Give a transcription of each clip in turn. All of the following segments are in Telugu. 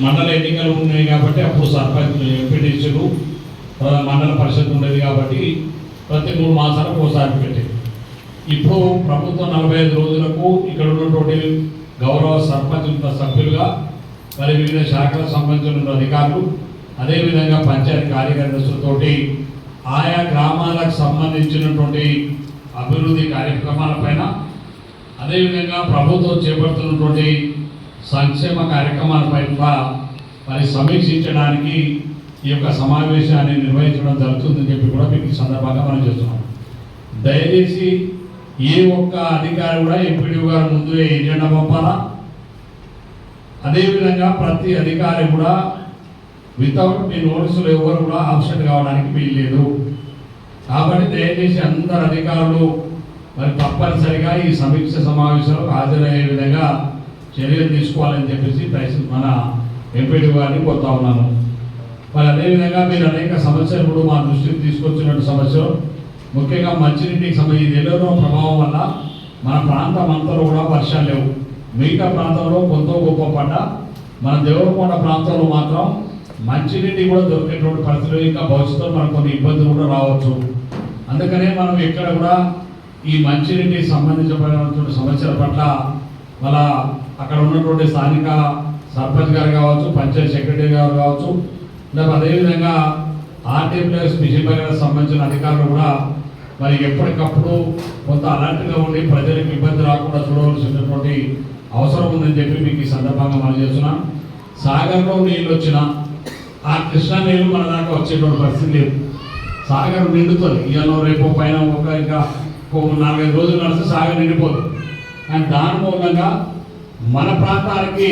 మండల ఎన్నికలు ఉన్నాయి కాబట్టి అప్పుడు సర్పంచ్ ఎంపీటీసీలు మండల పరిషత్ ఉండేది కాబట్టి ప్రతి 3 మాసాలకు ఒకసారి పెట్టేది. ఇప్పుడు ప్రభుత్వం 45 రోజులకు ఇక్కడ ఉన్నటువంటి గౌరవ సర్పంచ్ సభ్యులుగా మరి వివిధ శాఖలకు సంబంధించిన అధికారులు అదేవిధంగా పంచాయతీ కార్యదర్శులతోటి ఆయా గ్రామాలకు సంబంధించినటువంటి అభివృద్ధి కార్యక్రమాలపైన అదేవిధంగా ప్రభుత్వం చేపడుతున్నటువంటి సంక్షేమ కార్యక్రమాలపైన మరి సమీక్షించడానికి ఈ యొక్క సమావేశాన్ని నిర్వహించడం జరుగుతుందని చెప్పి కూడా మీకు ఈ సందర్భంగా మనం చేస్తున్నాం. దయచేసి ఏ ఒక్క అధికారి కూడా ఎంపీడీ గారు ముందు ఎజెండా పంపాలా. అదేవిధంగా ప్రతి అధికారి కూడా వితౌట్ మీ నోటీసులు ఎవరు కూడా ఆబ్సెంట్ కావడానికి వీల్లేదు. కాబట్టి దయచేసి అందరు అధికారులు మరి తప్పనిసరిగా ఈ సమీక్ష సమావేశాలకు హాజరయ్యే విధంగా చర్యలు తీసుకోవాలని చెప్పేసి మన ఎంపీడీ గారిని కోరుతా ఉన్నాను. మరి అదేవిధంగా మీరు అనేక సమస్యలు కూడా మా దృష్టికి తీసుకొచ్చినట్టు సమస్యలు ముఖ్యంగా మంచినీటికి సంబంధించి ఎన్నో ప్రభావం వల్ల మన ప్రాంతం అంతా కూడా వర్షాలు లేవు. మిగతా ప్రాంతంలో కొంత గొప్ప పడ్డ మన దేవరకొండ ప్రాంతంలో మాత్రం మంచినీటి కూడా దొరికేటువంటి పరిస్థితులు ఇంకా భవిష్యత్తులో మనకు కొన్ని ఇబ్బందులు కూడా రావచ్చు. అందుకనే మనం ఎక్కడ కూడా ఈ మంచినీటికి సంబంధించినటువంటి సమస్యల పట్ల మన అక్కడ ఉన్నటువంటి స్థానిక సర్పంచ్ గారు కావచ్చు, పంచాయత్ సెక్రటరీ గారు కావచ్చు, లేదా అదేవిధంగా ఆర్టీప్లస్ మిషన్ గారికి సంబంధించిన అధికారులు కూడా మరి ఎప్పటికప్పుడు కొంత అలర్ట్గా ఉండి ప్రజలకు ఇబ్బంది రాకుండా చూడవలసినటువంటి అవసరం ఉందని చెప్పి మీకు ఈ సందర్భంగా మనం చేస్తున్నాం. సాగర్లో నీళ్ళు వచ్చినా ఆ కృష్ణా నీళ్ళు మన దాకా వచ్చేటువంటి పరిస్థితి లేదు. సాగర్ నిండుతుంది. ఇవాళ రేపు పైన ఇంకా 4-5 రోజులు నడిస్తే సాగర్ నిండిపోదు. కానీ దాని మూలంగా మన ప్రాంతానికి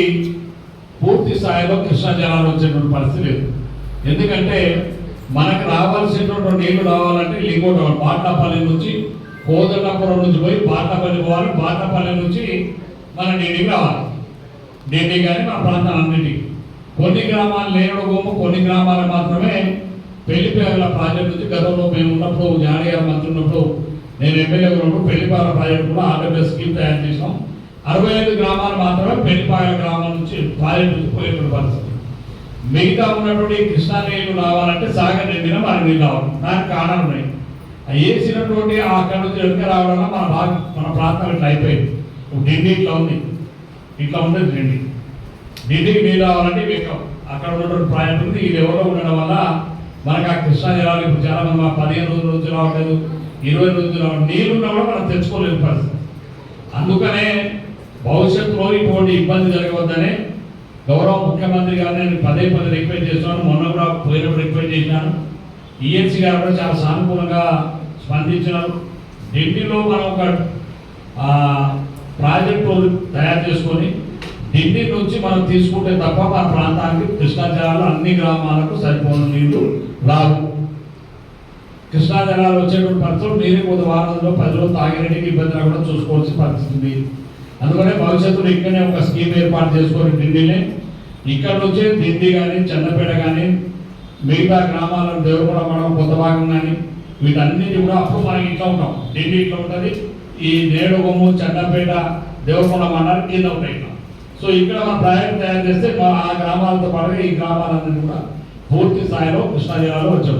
పూర్తి స్థాయిలో కృష్ణా జలాలు వచ్చేటువంటి పరిస్థితి లేదు. ఎందుకంటే మనకు రావాల్సినటువంటి నీళ్లు రావాలంటే లింగోట బాట్లపల్లి నుంచి కోదండపురం నుంచి పోయి బాట్లపల్లి పోవాలి. బాట్లపల్లి నుంచి మన నీటికి రావాలి. నీటి కానీ మన ప్రాంతాలన్నింటికి కొన్ని గ్రామాలు లేనడగోము, కొన్ని గ్రామాలు మాత్రమే పెళ్లిపేగల ప్రాజెక్టు నుంచి గతంలో మేము ఉన్నప్పుడు జాడీ గారు మంత్రి ఉన్నప్పుడు నేను ఎమ్మెల్యే ఉన్నప్పుడు పెళ్లిపాల ప్రాజెక్టు కూడా ఆర్డబ్ల్యూఎస్ స్కీమ్ తయారు చేసాం. 65 గ్రామాలు మాత్రమే పెళ్లిపాల గ్రామం నుంచి ప్రాజెక్టు నుంచి పోయేటువంటి పరిస్థితి. మిగతా ఉన్నటువంటి కృష్ణా నీళ్లు రావాలంటే సాగర్ నిండిన మనకి నీళ్ళు రావాలి. దానికి కారణాలు ఉన్నాయి. వేసినటువంటి అక్కడ నుంచి వెనుక రావడం మన ప్రాంతం ఇట్లా అయిపోయింది. ఢిల్లీ ఇట్లా ఉంది, ఇట్లా ఉండేది ఢిల్లీకి నీళ్ళు రావాలంటే అక్కడ ఉన్నటువంటి ప్రాజెక్టు ఈ లెవెల్లో ఉండడం వల్ల మనకు ఆ కృష్ణా జలాలు ఇప్పుడు చాలా మంది 15 రోజుల నుంచి రావట్లేదు, 20 రోజులు రావడం నీళ్ళు ఉన్నా కూడా మనం తెచ్చుకోలేని పరిస్థితి. అందుకనే భవిష్యత్తులో ఇటువంటి ఇబ్బంది జరగవద్దనే గౌరవ ముఖ్యమంత్రి గారు నేను పదే రిక్వెస్ట్ చేస్తున్నాను. మొన్న కూడా పోయినప్పుడు రిక్వెస్ట్ చేసినాను. ఈఎన్సీ గారు కూడా చాలా సానుకూలంగా స్పందించినారు. ఢిల్లీలో మనం ఒక ప్రాజెక్టు తయారు చేసుకొని ఢిల్లీ నుంచి మనం తీసుకుంటే తప్ప మన ప్రాంతానికి కృష్ణా జలాలు అన్ని గ్రామాలకు సరిపోయిన నీళ్లు రావు. కృష్ణా జలాలు వచ్చేటువంటి పరిస్థితులు నీరు కొంత వారంలో 10 రోజులు తాగేటికి ఇబ్బంది రాకుండా చూసుకోవాల్సిన పరిస్థితి. అందుకనే భవిష్యత్తులో ఇక్కడనే ఒక స్కీమ్ ఏర్పాటు చేసుకొని ఢిల్లీనే ఇక్కడ నుంచే ఢిల్లీ కానీ చంద్రపేట కానీ మిగతా గ్రామాలను దేవరకొండ మండలం కొత్త భాగం కానీ వీటన్నిటి కూడా అప్పుడు మనకి ఇట్లా ఉంటాం. ఢిల్లీ ఇట్లా ఉంటుంది, ఈ నేడుగొమ్ము చంద్రపేట దేవరకొండ మండలం కింద ఉంటాయి. సో ఇక్కడ మన ప్రాజెక్ట్ తయారు చేస్తే ఆ గ్రామాలతో పాటుగా ఈ గ్రామాలన్నీ కూడా పూర్తి స్థాయిలో కృష్ణా జిల్లాలో వచ్చాం.